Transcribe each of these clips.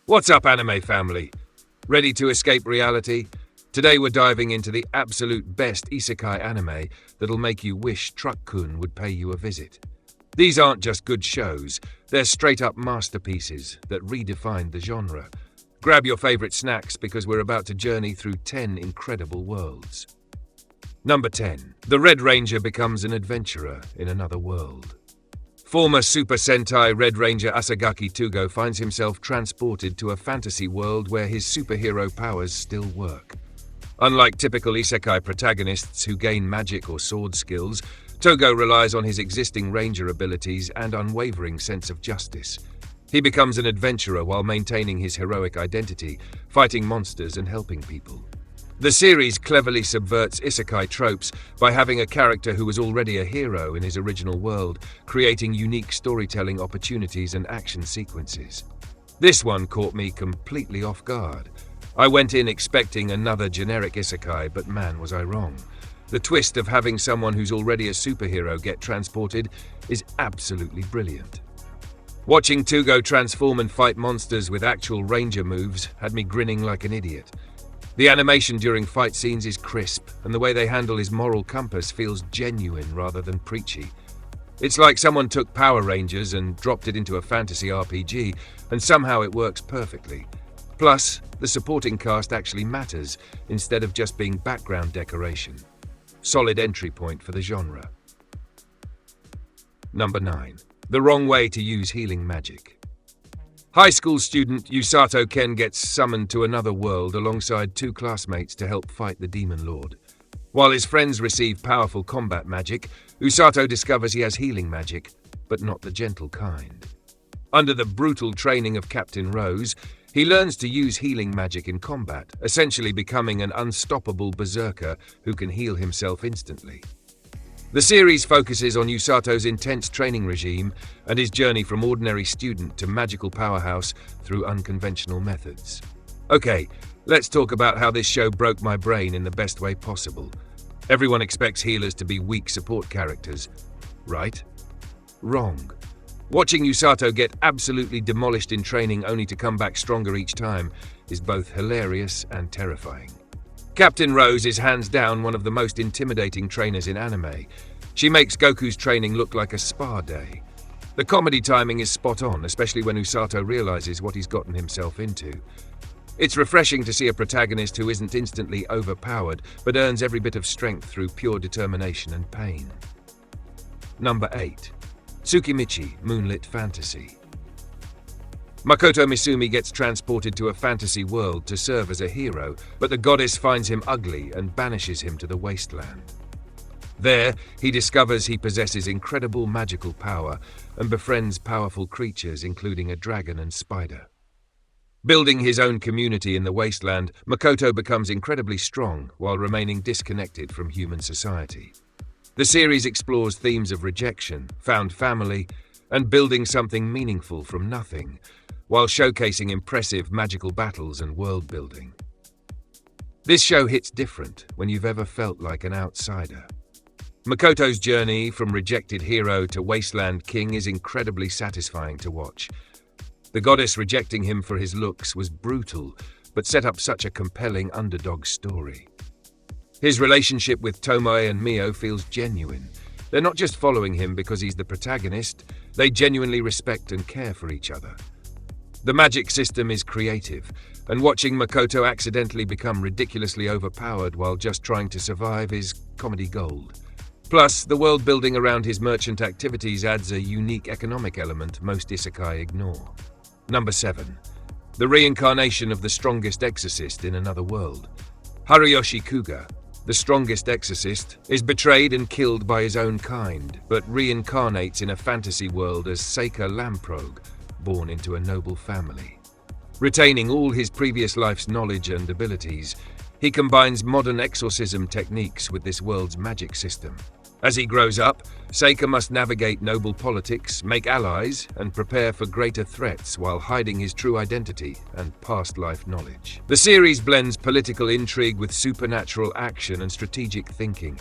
What's up, anime family? Ready to escape reality? Today we're diving into the absolute best isekai anime that'll make you wish Truck-kun would pay you a visit. These aren't just good shows, they're straight-up masterpieces that redefine the genre. Grab your favorite snacks because we're about to journey through 10 incredible worlds. Number 10. The Red Ranger becomes an adventurer in another world. Former Super Sentai Red Ranger Asagaki Tugo finds himself transported to a fantasy world where his superhero powers still work. Unlike typical isekai protagonists who gain magic or sword skills, Togo relies on his existing ranger abilities and unwavering sense of justice. He becomes an adventurer while maintaining his heroic identity, fighting monsters and helping people. The series cleverly subverts isekai tropes by having a character who was already a hero in his original world, creating unique storytelling opportunities and action sequences. This one caught me completely off guard. I went in expecting another generic isekai, but man was I wrong. The twist of having someone who's already a superhero get transported is absolutely brilliant. Watching Tugo transform and fight monsters with actual ranger moves had me grinning like an idiot. The animation during fight scenes is crisp, and the way they handle his moral compass feels genuine rather than preachy. It's like someone took Power Rangers and dropped it into a fantasy RPG, and somehow it works perfectly. Plus, the supporting cast actually matters, instead of just being background decoration. Solid entry point for the genre. Number 9. The wrong way to use healing magic. High school student Usato Ken gets summoned to another world alongside two classmates to help fight the Demon Lord. While his friends receive powerful combat magic, Usato discovers he has healing magic, but not the gentle kind. Under the brutal training of Captain Rose, he learns to use healing magic in combat, essentially becoming an unstoppable berserker who can heal himself instantly. The series focuses on Usato's intense training regime and his journey from ordinary student to magical powerhouse through unconventional methods. Okay, let's talk about how this show broke my brain in the best way possible. Everyone expects healers to be weak support characters, right? Wrong. Watching Usato get absolutely demolished in training only to come back stronger each time is both hilarious and terrifying. Captain Rose is hands down one of the most intimidating trainers in anime. She makes Goku's training look like a spa day. The comedy timing is spot on, especially when Usato realizes what he's gotten himself into. It's refreshing to see a protagonist who isn't instantly overpowered, but earns every bit of strength through pure determination and pain. Number 8. Tsukimichi, Moonlit Fantasy. Makoto Misumi gets transported to a fantasy world to serve as a hero, but the goddess finds him ugly and banishes him to the wasteland. There, he discovers he possesses incredible magical power and befriends powerful creatures including a dragon and spider. Building his own community in the wasteland, Makoto becomes incredibly strong while remaining disconnected from human society. The series explores themes of rejection, found family, and building something meaningful from nothing, while showcasing impressive magical battles and world building. This show hits different when you've ever felt like an outsider. Makoto's journey from rejected hero to wasteland king is incredibly satisfying to watch. The goddess rejecting him for his looks was brutal, but set up such a compelling underdog story. His relationship with Tomoe and Mio feels genuine. They're not just following him because he's the protagonist, they genuinely respect and care for each other. The magic system is creative, and watching Makoto accidentally become ridiculously overpowered while just trying to survive is comedy gold. Plus, the world building around his merchant activities adds a unique economic element most isekai ignore. Number 7. The reincarnation of the strongest exorcist in another world. Haruyoshi Kuga, the strongest exorcist, is betrayed and killed by his own kind, but reincarnates in a fantasy world as Seika Lamprogue, born into a noble family. Retaining all his previous life's knowledge and abilities, he combines modern exorcism techniques with this world's magic system. As he grows up, Seika must navigate noble politics, make allies, and prepare for greater threats while hiding his true identity and past life knowledge. The series blends political intrigue with supernatural action and strategic thinking.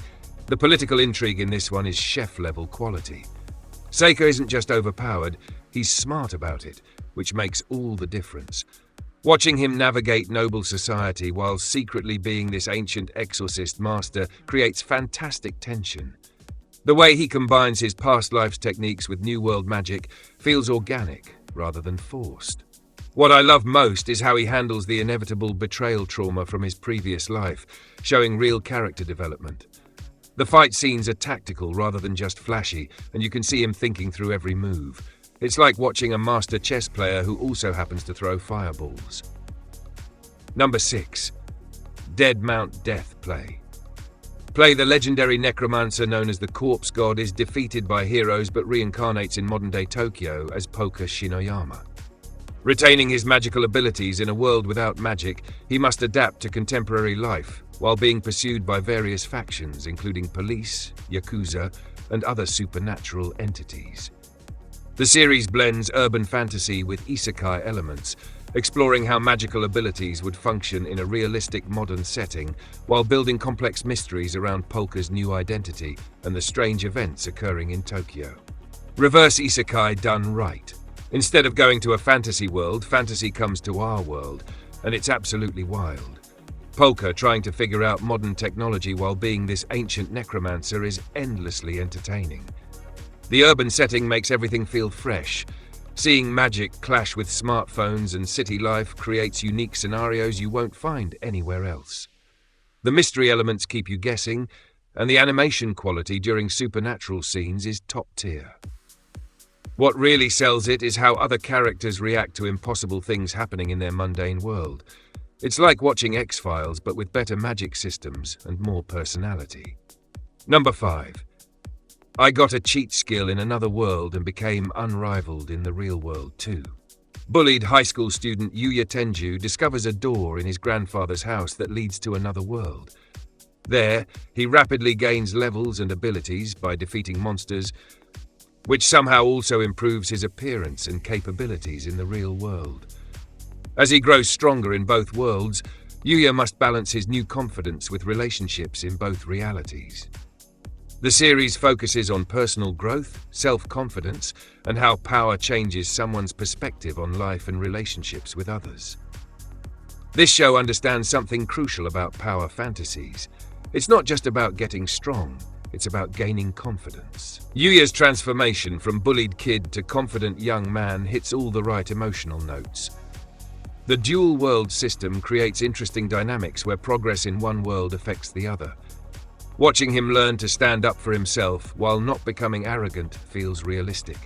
The political intrigue in this one is chef-level quality. Seika isn't just overpowered, he's smart about it, which makes all the difference. Watching him navigate noble society while secretly being this ancient exorcist master creates fantastic tension. The way he combines his past life's techniques with New World magic feels organic rather than forced. What I love most is how he handles the inevitable betrayal trauma from his previous life, showing real character development. The fight scenes are tactical rather than just flashy, and you can see him thinking through every move. It's like watching a master chess player who also happens to throw fireballs. Number 6. Dead Mount Death Play. The legendary necromancer known as the Corpse God is defeated by heroes but reincarnates in modern-day Tokyo as Poker Shinoyama. Retaining his magical abilities in a world without magic, he must adapt to contemporary life while being pursued by various factions including police, yakuza, and other supernatural entities. The series blends urban fantasy with isekai elements, exploring how magical abilities would function in a realistic modern setting while building complex mysteries around Polka's new identity and the strange events occurring in Tokyo. Reverse isekai done right. Instead of going to a fantasy world, fantasy comes to our world, and it's absolutely wild. Polka trying to figure out modern technology while being this ancient necromancer is endlessly entertaining. The urban setting makes everything feel fresh. Seeing magic clash with smartphones and city life creates unique scenarios you won't find anywhere else. The mystery elements keep you guessing, and the animation quality during supernatural scenes is top tier. What really sells it is how other characters react to impossible things happening in their mundane world. It's like watching X-Files but with better magic systems and more personality. Number 5. I got a cheat skill in another world and became unrivaled in the real world too. Bullied high school student Yuya Tenju discovers a door in his grandfather's house that leads to another world. There, he rapidly gains levels and abilities by defeating monsters, which somehow also improves his appearance and capabilities in the real world. As he grows stronger in both worlds, Yuya must balance his new confidence with relationships in both realities. The series focuses on personal growth, self-confidence, and how power changes someone's perspective on life and relationships with others. This show understands something crucial about power fantasies. It's not just about getting strong, it's about gaining confidence. Yuya's transformation from bullied kid to confident young man hits all the right emotional notes. The dual world system creates interesting dynamics where progress in one world affects the other. Watching him learn to stand up for himself while not becoming arrogant feels realistic.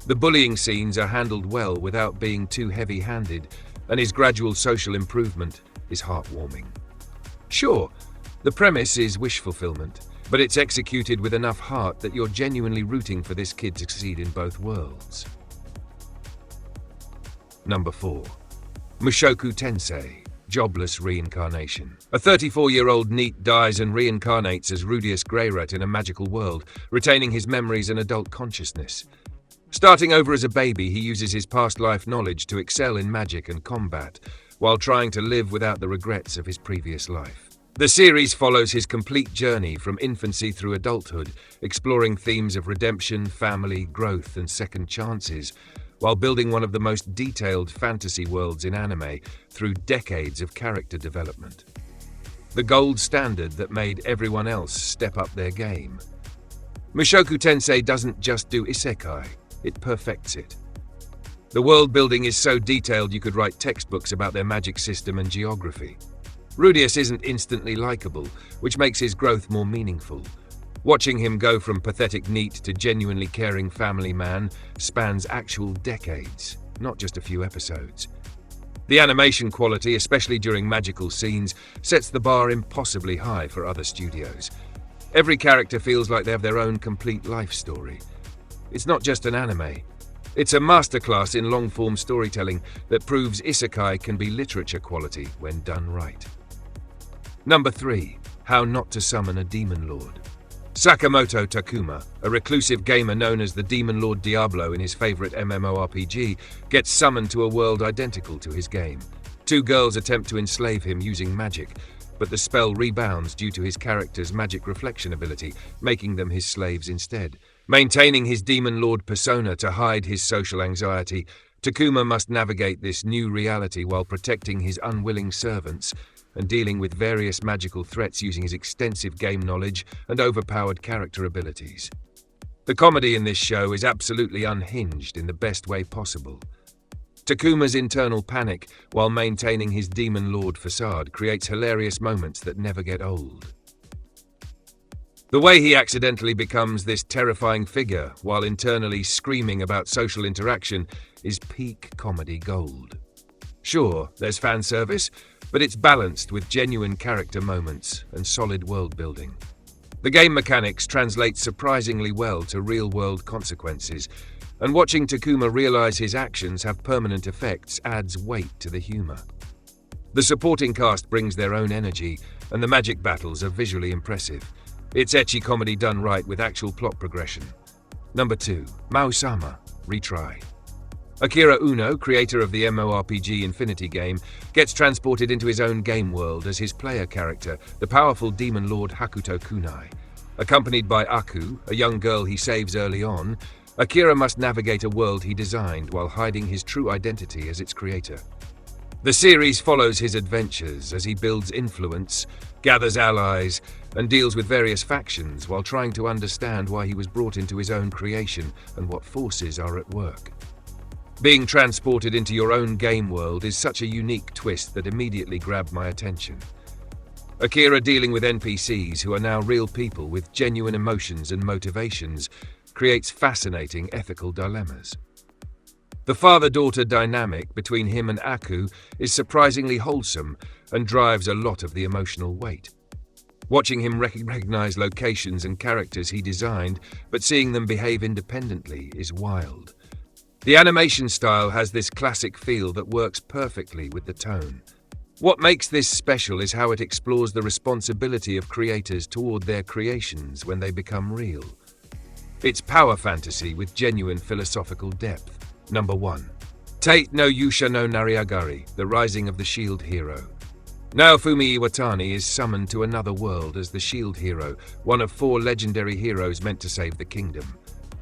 The bullying scenes are handled well without being too heavy-handed, and his gradual social improvement is heartwarming. Sure, the premise is wish fulfillment, but it's executed with enough heart that you're genuinely rooting for this kid to succeed in both worlds. Number 4. Mushoku Tensei, Jobless Reincarnation. A 34-year-old NEET dies and reincarnates as Rudius Greyrat in a magical world, retaining his memories and adult consciousness. Starting over as a baby, he uses his past life knowledge to excel in magic and combat, while trying to live without the regrets of his previous life. The series follows his complete journey from infancy through adulthood, exploring themes of redemption, family, growth, and second chances, while building one of the most detailed fantasy worlds in anime through decades of character development. The gold standard that made everyone else step up their game. Mushoku Tensei doesn't just do isekai, it perfects it. The world building is so detailed you could write textbooks about their magic system and geography. Rudius isn't instantly likable, which makes his growth more meaningful. Watching him go from pathetic NEET to genuinely caring family man spans actual decades, not just a few episodes. The animation quality, especially during magical scenes, sets the bar impossibly high for other studios. Every character feels like they have their own complete life story. It's not just an anime. It's a masterclass in long-form storytelling that proves isekai can be literature quality when done right. Number 3. How Not to Summon a Demon Lord. Sakamoto Takuma, a reclusive gamer known as the Demon Lord Diablo in his favorite MMORPG, gets summoned to a world identical to his game. Two girls attempt to enslave him using magic, but the spell rebounds due to his character's magic reflection ability, making them his slaves instead. Maintaining his Demon Lord persona to hide his social anxiety, Takuma must navigate this new reality while protecting his unwilling servants and dealing with various magical threats using his extensive game knowledge and overpowered character abilities. The comedy in this show is absolutely unhinged in the best way possible. Takuma's internal panic while maintaining his demon lord facade creates hilarious moments that never get old. The way he accidentally becomes this terrifying figure while internally screaming about social interaction is peak comedy gold. Sure, there's fan service, but it's balanced with genuine character moments and solid world building. The game mechanics translate surprisingly well to real-world consequences, and watching Takuma realize his actions have permanent effects adds weight to the humor. The supporting cast brings their own energy, and the magic battles are visually impressive. It's ecchi comedy done right with actual plot progression. Number 2. Mao-sama, Retry. Akira Uno, creator of the MMORPG Infinity game, gets transported into his own game world as his player character, the powerful demon lord Hakuto Kunai. Accompanied by Aku, a young girl he saves early on, Akira must navigate a world he designed while hiding his true identity as its creator. The series follows his adventures as he builds influence, gathers allies, and deals with various factions while trying to understand why he was brought into his own creation and what forces are at work. Being transported into your own game world is such a unique twist that immediately grabbed my attention. Akira dealing with NPCs who are now real people with genuine emotions and motivations creates fascinating ethical dilemmas. The father-daughter dynamic between him and Aku is surprisingly wholesome and drives a lot of the emotional weight. Watching him recognize locations and characters he designed, but seeing them behave independently is wild. The animation style has this classic feel that works perfectly with the tone. What makes this special is how it explores the responsibility of creators toward their creations when they become real. It's power fantasy with genuine philosophical depth. Number 1. Tate no Yusha no Nariagari, the Rising of the Shield Hero. Naofumi Iwatani is summoned to another world as the Shield Hero, one of 4 legendary heroes meant to save the kingdom.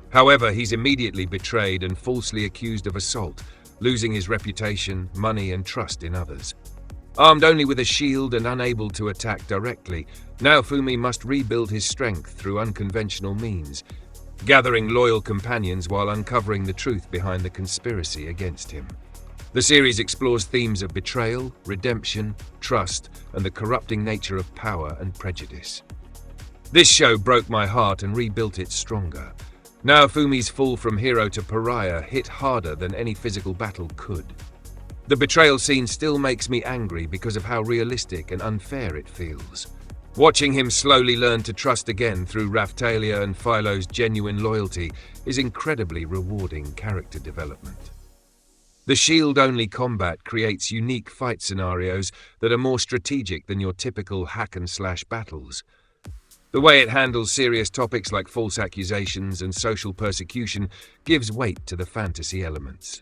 However, he's immediately betrayed and falsely accused of assault, losing his reputation, money, and trust in others. Armed only with a shield and unable to attack directly, Naofumi must rebuild his strength through unconventional means, gathering loyal companions while uncovering the truth behind the conspiracy against him. The series explores themes of betrayal, redemption, trust, and the corrupting nature of power and prejudice. This show broke my heart and rebuilt it stronger. Naofumi's fall from hero to pariah hit harder than any physical battle could. The betrayal scene still makes me angry because of how realistic and unfair it feels. Watching him slowly learn to trust again through Raphtalia and Philo's genuine loyalty is incredibly rewarding character development. The shield-only combat creates unique fight scenarios that are more strategic than your typical hack-and-slash battles. The way it handles serious topics like false accusations and social persecution gives weight to the fantasy elements.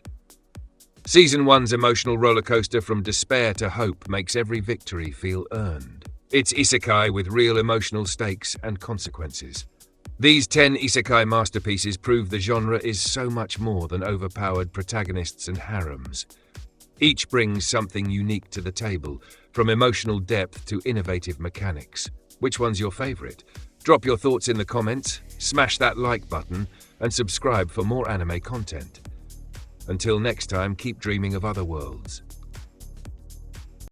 Season 1's emotional rollercoaster from despair to hope makes every victory feel earned. It's isekai with real emotional stakes and consequences. These 10 isekai masterpieces prove the genre is so much more than overpowered protagonists and harems. Each brings something unique to the table, from emotional depth to innovative mechanics. Which one's your favorite? Drop your thoughts in the comments, smash that like button, and subscribe for more anime content. Until next time, keep dreaming of other worlds.